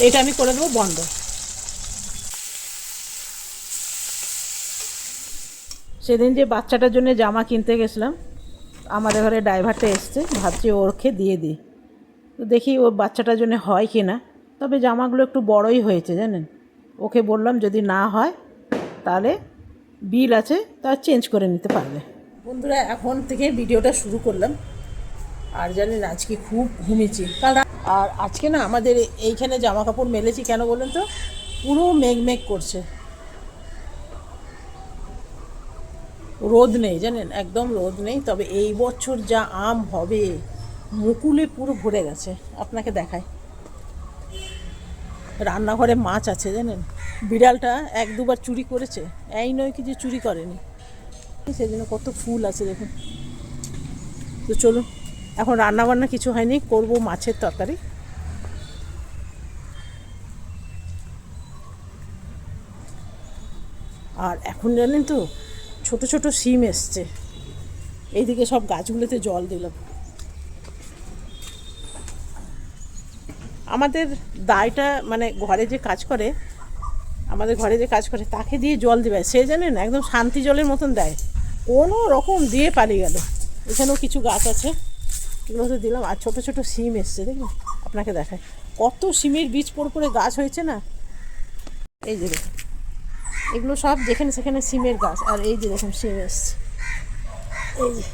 এটা আমি করে দেবো বন্ধ। সেদিন যে বাচ্চাটার জন্য জামা কিনতে গেছিলাম, আমাদের ঘরে ড্রাইভারটা এসছে, ভাবছি ওরকে দিয়ে দিই। তো দেখি ওর বাচ্চাটার জন্য হয় কি না। তবে জামাগুলো একটু বড়ই হয়েছে জানেন। ওকে বললাম যদি না হয় তাহলে বিল আছে, তা চেঞ্জ করে নিতে পারবে। বন্ধুরা, এখন থেকে ভিডিওটা শুরু করলাম। আর জানেন আজকে খুব ঘুমিয়েছি কারণ, আর আজকে না আমাদের এইখানে জামা কাপড় মেলেছি কেন বলেন তো, পুরো মেঘ করছে, রোদ নেই জানেন, একদম রোদ নেই। তবে এই বছর যা আম হবে, মুকুলে পুরো ভরে গেছে। আপনাকে দেখায়, রান্নাঘরে মাছ আছে জানেন। বিড়ালটা এক দুবার চুরি করেছে, এই নয় কি যে চুরি করেনি, সেজন্য কত ফুল আছে দেখুন। তো চলুন, এখন রান্নাবান্না কিছু হয়নি, করব মাছের তরকারি। আর এখন জানেন তো ছোট ছোট শিম এসছে, এইদিকে সব গাছগুলোতে জল দিলাম। আমাদের দায়টা মানে ঘরে যে কাজ করে, আমাদের ঘরে যে কাজ করে তাকে দিয়ে জল দেবে, সে জানেন একদম শান্তি জলের মতন দেয়, কোনো রকম দিয়ে পালিয়ে গেল। এখানেও কিছু গাছ আছে, এগুলোতে দিলাম। আর ছোটো ছোটো শিম এসছে দেখুন, আপনাকে দেখায় কত শিমের বীজ পড়ে পড়ে গাছ হয়েছে না। এই যে দেখুন, এগুলো সব যেখানে সেখানে শিমের গাছ। আর এই যে দেখুন শিম এসছে, এই যে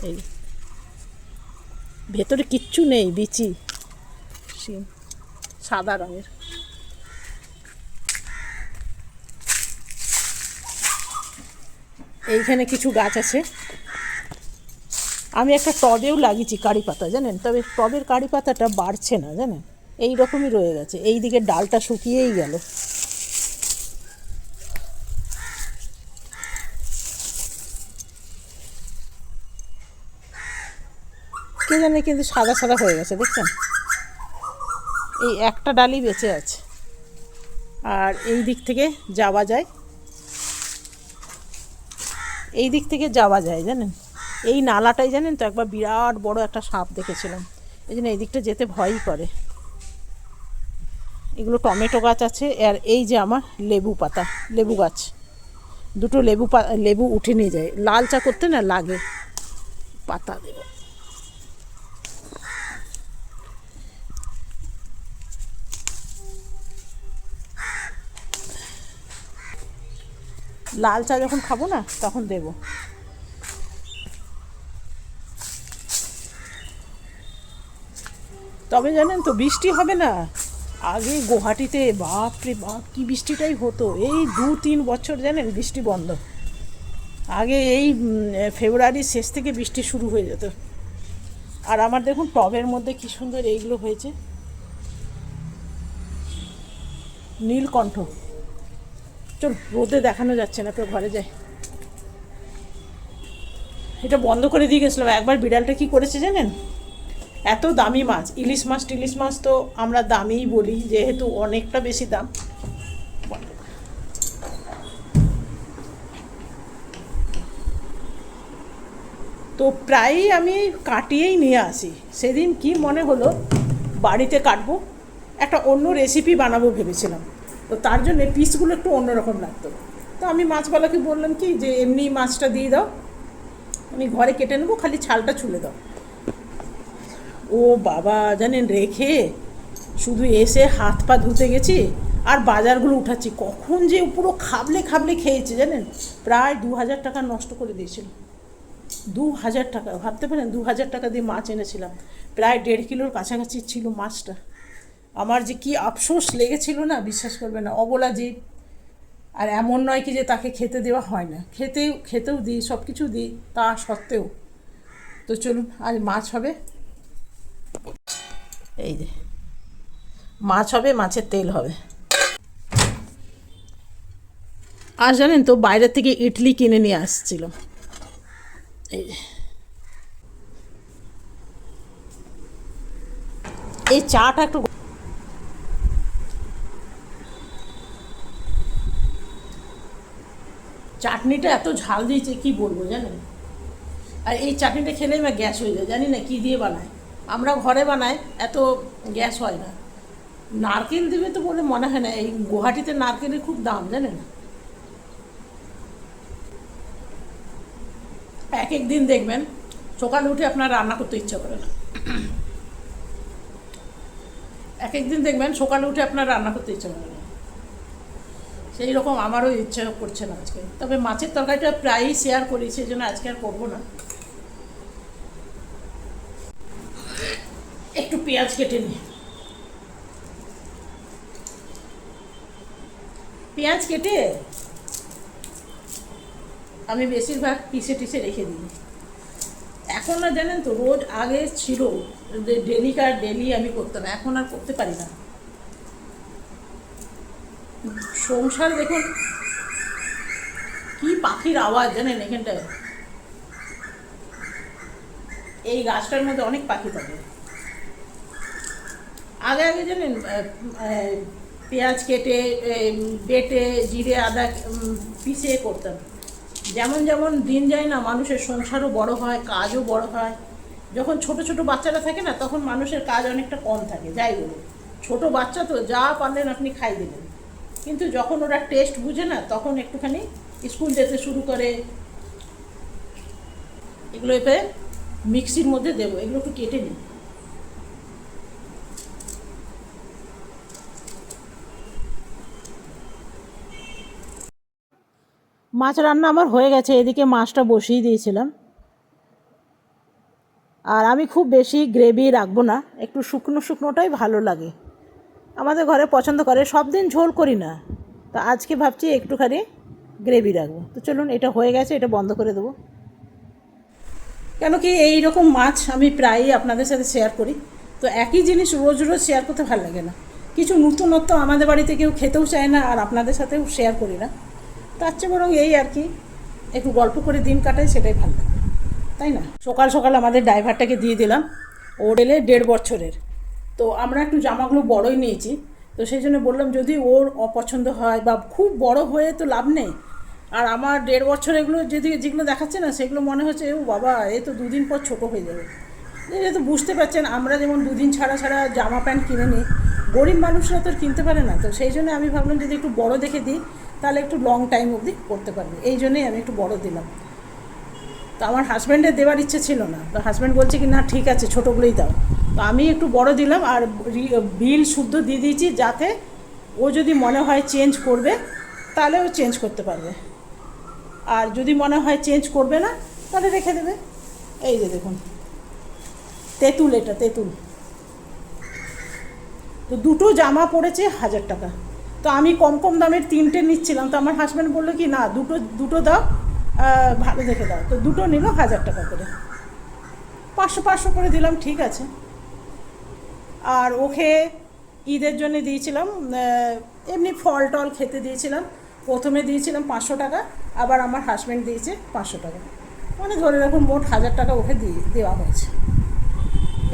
এই ভেতরে কিচ্ছু নেই, বিচি শিম, সাদা রঙের। এইখানে কিছু গাছ আছে, আমি একটা টবেও লাগিয়েছি কারি পাতা জানেন, তবে টবের কারি পাতাটা বাড়ছে না জানেন, এই রকমই রয়ে গেছে। এই দিকে ডালটা শুকিয়েই গেল। কে জানে, কিন্তু সাদা সাদা হয়ে গেছে দেখছেন, এই একটা ডালই বেঁচে আছে। আর এই দিক থেকে যাওয়া যায়, এই দিক থেকে যাওয়া যায় জানেন, এই নালাটাই জানেন তো একবার বিরাট বড় একটা সাপ দেখেছিলাম, এই জন্য এই দিকটা যেতে ভয়ই করে। এগুলো টমেটো গাছ আছে। আর এই যে আমার লেবু পাতা, লেবু গাছ, দুটো লেবু উঠে নিয়ে যায়, লাল চা করতে না লাগে, পাতা দেব। লাল চা যখন খাবো না তখন দেব। তবে জানেন তো বৃষ্টি হবে না, আগে গুয়াহাটিতে বাপরে বাপ কি বৃষ্টিটাই হতো। এই 2-3 বছর জানেন বৃষ্টি বন্ধ, আগে এই ফেব্রুয়ারির শেষ থেকে বৃষ্টি শুরু হয়ে যেত। আর আমার দেখুন টবের মধ্যে কি সুন্দর এইগুলো হয়েছে, নীলকণ্ঠ। চল, রোদে দেখানো যাচ্ছে না, তো ঘরে যাই। এটা বন্ধ করে দিয়ে গেছিলাম। একবার বিড়ালটা কি করেছে জানেন, এত দামি মাছ, টিলিশ মাছ তো আমরা দামিই বলি যেহেতু অনেকটা বেশি দাম। তো প্রায়ই আমি কাটিয়েই নিয়ে আসি। সেদিন কি মনে হলো বাড়িতে কাটবো, একটা অন্য রেসিপি বানাবো ভেবেছিলাম, তো তার জন্য পিসগুলো একটু অন্যরকম লাগতো। তো আমি মাছওয়ালাকে বললাম কি যে এমনি মাছটা দিয়ে দাও, আমি ঘরে কেটে নেবো, খালি ছালটা ছুলে দাও। ও বাবা জানেন, রেখে শুধু এসে হাত পা ধুতে গেছি আর বাজারগুলো উঠাচ্ছি, কখন যে পুরো খাবলে খাবলে খেয়েছে জানেন, প্রায় 2000 টাকা নষ্ট করে দিয়েছিল। 2000 টাকা, ভাবতে পারেন 2000 টাকা দিয়ে মাছ এনেছিলাম, প্রায় 1.5 কিলোর কাছাকাছি ছিল মাছটা। আমার যে কি আফসোস লেগেছিল না, বিশ্বাস করবে না, অবলা জীব। আর এমন নয় কি যে তাকে খেতে দেওয়া হয় না, খেতেও দিই, সব কিছু দিই, তা সত্ত্বেও। তো চলুন, আজ মাছ হবে। এই যে মাছ হবে, মাছের তেল হবে। আর জানেন তো বাইরে থেকে ইডলি কিনে নিয়ে আসছিল। এই যে এই চাটা একটু, চাটনিটা এত ঝাল দিয়েছে কি বলবো জানেন, আর এই চাটনিটা খেলেই আমার গ্যাস হয়ে যায়, জানি না কী দিয়ে বানায়। আমরা ঘরে বানাই, এত গ্যাস হয় না। নারকেল দেবে তো বলে মনে হয় না। এই গুয়াহাটিতে নারকেলের খুব দাম, জানেন। এক এক দিন দেখবেন সকালে উঠে আপনার রান্না করতে ইচ্ছা করে না। এক এক দিন দেখবেন সকালে উঠে আপনার রান্না করতে ইচ্ছা করে না। সেই রকম আমারও ইচ্ছা করছে না আজকে। তবে মাছের তরকারিটা প্রায়ই শেয়ার করি, সেই জন্য আজকে আর করবো না। একটু পেঁয়াজ কেটে নিই। পেঁয়াজ কেটে আমি বেশিরভাগ পিসে টিসে রেখে দিই। এখন না জানেন তো, রোজ আগে ছিল ডেলি আমি করতাম, এখন আর করতে পারি না। সংসার দেখুন কি পাখির আওয়াজ, জানেন এখানটায়। এই গাছটার মধ্যে অনেক পাখি থাকে। আগে আগে জানেন পেঁয়াজ কেটে বেটে জিরে আদা পিষে করতাম। যেমন যেমন দিন যায় না, মানুষের সংসারও বড় হয়, কাজও বড় হয়। যখন ছোট ছোট বাচ্চারা থাকে না, তখন মানুষের কাজ অনেকটা কম থাকে। যাই বলুন, ছোট বাচ্চা তো যা পারলেন আপনি খাই দিলেন, কিন্তু যখন ওরা টেস্ট বুঝে না, তখন একটুখানি স্কুল যেতে শুরু করে। এগুলো এবার মিক্সির মধ্যে দেবো, এগুলো একটু কেটে নিই। মাছ রান্না আমার হয়ে গেছে, এদিকে মাছটা বসিয়ে দিয়েছিলাম। আর আমি খুব বেশি গ্রেভি রাখবো না, একটু শুকনো শুকনোটাই ভালো লাগে। আমাদের ঘরে পছন্দ করে, সব দিন ঝোল করি না। তো আজকে ভাবছি একটুখানি গ্রেভি রাখবো। তো চলুন, এটা হয়ে গেছে, এটা বন্ধ করে দেবো। কেন কি এই রকম মাছ আমি প্রায়ই আপনাদের সাথে শেয়ার করি, তো একই জিনিস রোজ রোজ শেয়ার করতে ভালো লাগে না। কিছু নতুনত্ব আমাদের বাড়িতে কেউ খেতেও চায় না, আর আপনাদের সাথেও শেয়ার করি না। তার চেয়ে বরং এই আর কি, একটু গল্প করে দিন কাটাই, সেটাই ভালো লাগে, তাই না। সকাল সকাল আমাদের ড্রাইভারটাকে দিয়ে দিলাম। ওর এলে 1.5 বছরের। তো আমরা একটু জামাগুলো বড়ই নিয়েছি, তো সেই জন্য বললাম যদি ওর অপছন্দ হয়, বা খুব বড় হয়ে তো লাভ নেই। আর আমার 1.5 বছর এগুলো যেগুলো দেখাচ্ছে না, সেগুলো মনে হচ্ছে ও বাবা, এ তো 2 দিন পর ছোটো হয়ে যাবে। যেহেতু বুঝতে পারছেন, আমরা যেমন 2 দিন ছাড়া ছাড়া জামা প্যান্ট কিনে নিই, গরিব মানুষরা তো কিনতে পারে না। তো সেই জন্য আমি ভাবলাম যদি একটু বড় দেখে দিই, তাহলে একটু লং টাইম অবধি করতে পারবে। এই জন্যই আমি একটু বড় দিলাম। তো আমার হাজব্যান্ডের দেওয়ার ইচ্ছে ছিল না, তো হাজব্যান্ড বলছে কি না ঠিক আছে, ছোটোগুলোই দাও। তো আমি একটু বড় দিলাম, আর বিল শুদ্ধ দিয়ে দিয়েছি, যাতে ও যদি মনে হয় চেঞ্জ করবে, তাহলে ও চেঞ্জ করতে পারবে। আর যদি মনে হয় চেঞ্জ করবে না, তাহলে রেখে দেবে। এই যে দেখুন, তেঁতুল, এটা তেঁতুল। তো দুটো জামা পড়েছে 1000 টাকা। তো আমি কম কম দামের 3টে নিচ্ছিলাম, তো আমার হাজব্যান্ড বললো কি না, দুটো দাও, ভালো দেখে দাও। তো দুটো নিল 1000 টাকা করে, 500 করে দিলাম, ঠিক আছে। আর ওকে ঈদের জন্য দিয়েছিলাম, এমনি ফল টল খেতে দিয়েছিলাম। প্রথমে দিয়েছিলাম 500 টাকা, আবার আমার হাজব্যান্ড দিয়েছে 500 টাকা, মানে ধরে রাখুন মোট 1000 টাকা ওকে দেওয়া হয়েছে,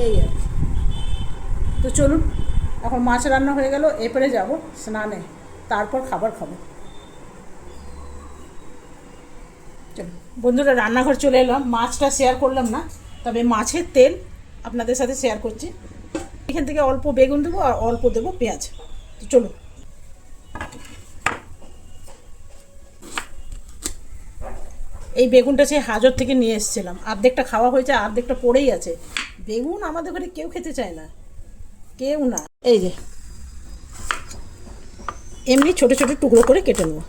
এই আর কি। তো চলুন, এখন মাছ রান্না হয়ে গেল, এরপরে যাব স্নানে, তারপর খাবার খাবো। চলুন বন্ধুরা, রান্নাঘর চলে এলাম। মাছটা শেয়ার করলাম না, তবে মাছের তেল আপনাদের সাথে শেয়ার করছি। এখান থেকে অল্প বেগুন দেবো, আর অল্প দেবো পেঁয়াজ। তো চলুন, এই বেগুনটা সেই হাজর থেকে নিয়ে এসেছিলাম, অর্ধেকটা খাওয়া হয়েছে, অর্ধেকটা পড়েই আছে। বেগুন আমাদের ঘরে কেউ খেতে চায় না, কেউ না। এই যে এমনি ছোটো ছোটো টুকরো করে কেটে নেব।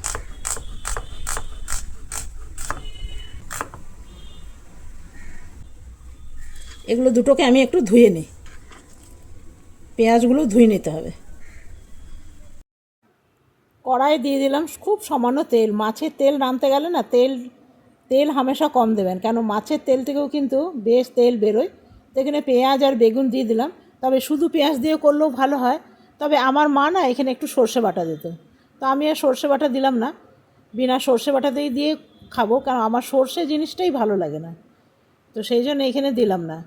এগুলো দুটোকে আমি একটু ধুয়ে নিই, পেঁয়াজগুলো ধুয়ে নিতে হবে। কড়াই দিয়ে দিলাম খুব সামান্য তেল। মাছের তেল রাঁধতে গেলে না, তেল হামেশা কম দেবেন, কেন মাছের তেল থেকেও কিন্তু বেশ তেল বেরোয়। তো এখানে পেঁয়াজ আর বেগুন দিয়ে দিলাম, তবে শুধু পেঁয়াজ দিয়ে করলেও ভালো হয়। তবে আমার মা না এখানে একটু সর্ষে বাটা দিত, তো আমি আর সর্ষে বাটা দিলাম না, বিনা সর্ষে বাটাতেই দিয়ে খাবো, কারণ আমার সর্ষে জিনিসটাই ভালো লাগে না। তো সেই জন্য এখানে দিলাম না।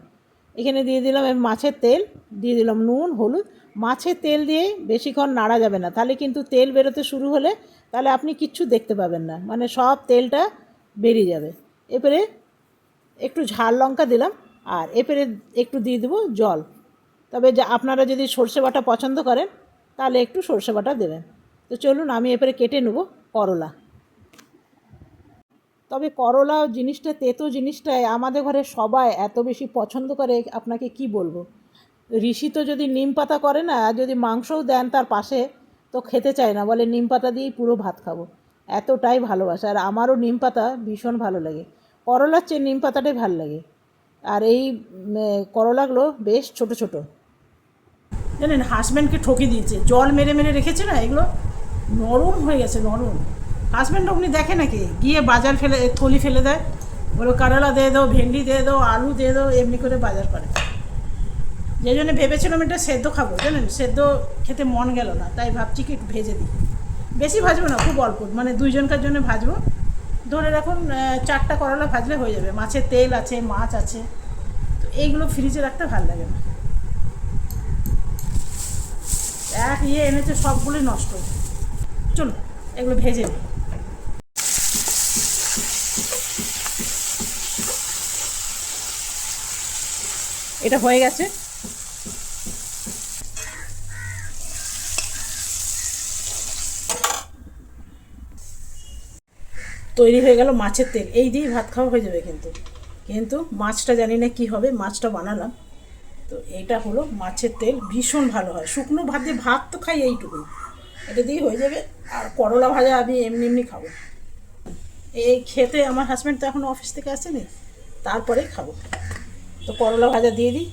এখানে দিয়ে দিলাম মাছের তেল, দিয়ে দিলাম নুন হলুদ। মাছের তেল দিয়ে বেশিক্ষণ নাড়া যাবে না, তাহলে কিন্তু তেল বেরোতে শুরু হলে তাহলে আপনি কিচ্ছু দেখতে পাবেন না, মানে সব তেলটা বেরিয়ে যাবে। এরপরে একটু ঝাল লঙ্কা দিলাম, আর এরপরে একটু দিয়ে দেবো জল। তবে আপনারা যদি সর্ষে বাটা পছন্দ করেন তাহলে একটু সর্ষে বাটা দেবেন। তো চলুন আমি এরপরে কেটে নেব করলা। তবে করলা জিনিসটা, তেতো জিনিসটাই আমাদের ঘরে সবাই এত বেশি পছন্দ করে, আপনাকে কি বলবো। ঋষি তো যদি নিম পাতা করে না, যদি মাংসও দেন তার পাশে, তো খেতে চায় না, বলে নিম পাতা দিয়েই পুরো ভাত খাবো, এতটাই ভালোবাসে। আর আমারও নিম পাতা ভীষণ ভালো লাগে, করলার চেয়ে নিম পাতাটাই ভালো লাগে। আর এই করলাগুলো বেশ ছোট ছোট। জানেন, হাজব্যান্ডকে ঠকে দিয়েছে, জল মেরে মেরে রেখেছে না, এগুলো নরম হয়ে গেছে, নরম। হাজব্যান্ড আপনি দেখে নাকি গিয়ে বাজার ফেলে থলি ফেলে দেয়, বলো করলা দিয়ে দাও, ভেন্ডি দিয়ে দাও, আলু দিয়ে দাও, এমনি করে বাজার করে। যে জন্য ভেবেছিলাম এটা সেদ্ধ খাবো, জানেন, সেদ্ধ খেতে মন গেল না, তাই ভাবছি কি একটু ভেজে দিই। বেশি ভাজবো না, খুব অল্প, মানে দুইজনকার জন্য ভাজবো। ধরে রাখুন 4টা করলা ভাজলে হয়ে যাবে। মাছের তেল আছে, মাছ আছে, তো এইগুলো ফ্রিজে রাখতে ভালো লাগে না। এক এনেছে, সবগুলোই নষ্ট। চলো এগুলো ভেজে নিই। এটা হয়ে গেছে। তৈরি হয়ে গেল মাছের তেল, এই দিয়েই ভাত খাওয়া হয়ে যাবে। কিন্তু কিন্তু মাছটা জানি না কী হবে, মাছটা বানালাম তো এটা হলো মাছের তেল, ভীষণ ভালো হয়। শুকনো ভাত দিয়ে ভাত তো খাই এইটুকুই, এটা দিয়ে হয়ে যাবে। আর করলা ভাজা আমি এমনি এমনি খাবো। এই খেতে আমার হাজব্যান্ড তো এখন অফিস থেকে আসেনি, তারপরেই খাবো। তো করলা ভাজা দিয়ে দিই।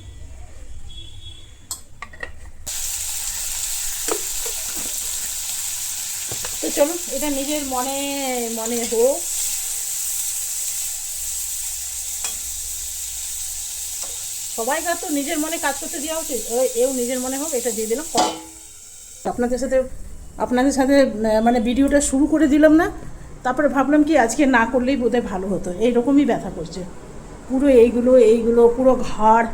তো চলুন এটা নিজের মনে মনে হোক। সবাইকার তো নিজের মনে কাজ করতে দেওয়া উচিত, এও নিজের মনে হোক। এটা দিয়ে দিলাম কড়া। আপনাদের সাথে মানে ভিডিওটা শুরু করে দিলাম না, তারপরে ভাবলাম কি আজকে না করলেই বোধহয় ভালো হতো। এইরকমই ব্যথা করছে পুরো, এইগুলো পুরো ঘাড়,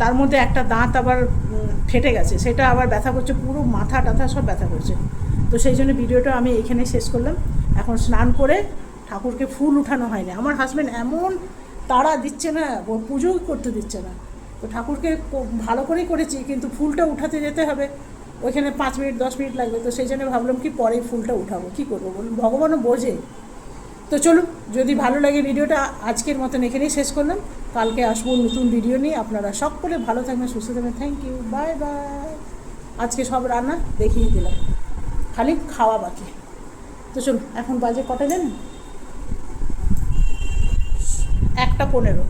তার মধ্যে একটা দাঁত আবার ফেটে গেছে, সেটা আবার ব্যথা করছে, পুরো মাথা টাথা সব ব্যথা করছে। তো সেই জন্য ভিডিওটা আমি এখানে শেষ করলাম। এখন স্নান করে ঠাকুরকে ফুল উঠানো হয়নি। আমার হাজব্যান্ড এমন তাড়া দিচ্ছে না, পুজো করতে দিচ্ছে না। তো ঠাকুরকে ভালো করেই করেছি, কিন্তু ফুলটা উঠাতে যেতে হবে, ওইখানে 5 মিনিট 10 মিনিট লাগবে। তো সেই জন্য ভাবলাম কি পরেই ফুলটা উঠাবো, কী করবো বলুন, ভগবানও বোঝে। তো চলুন, যদি ভালো লাগে ভিডিওটা আজকের মতন এখানেই শেষ করলাম। কালকে আসবো নতুন ভিডিও নিয়ে। আপনারা সকলে ভালো থাকবেন, সুস্থ থাকবেন। Thank you, bye bye. আজকে সব রান্না দেখিয়ে দিলাম, খালি খাওয়া বাকি। তো চলুন, এখন বাজে কটা জানেন, 1:15।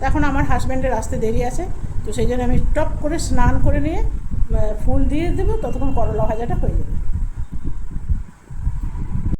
এখন আমার হাজব্যান্ডের আসতে দেরি আছে, তো সেই জন্য আমি টপ করে স্নান করে নিয়ে ফুল দিয়ে দেবো, ততক্ষণ করলা ভাজাটা হয়ে যাবে।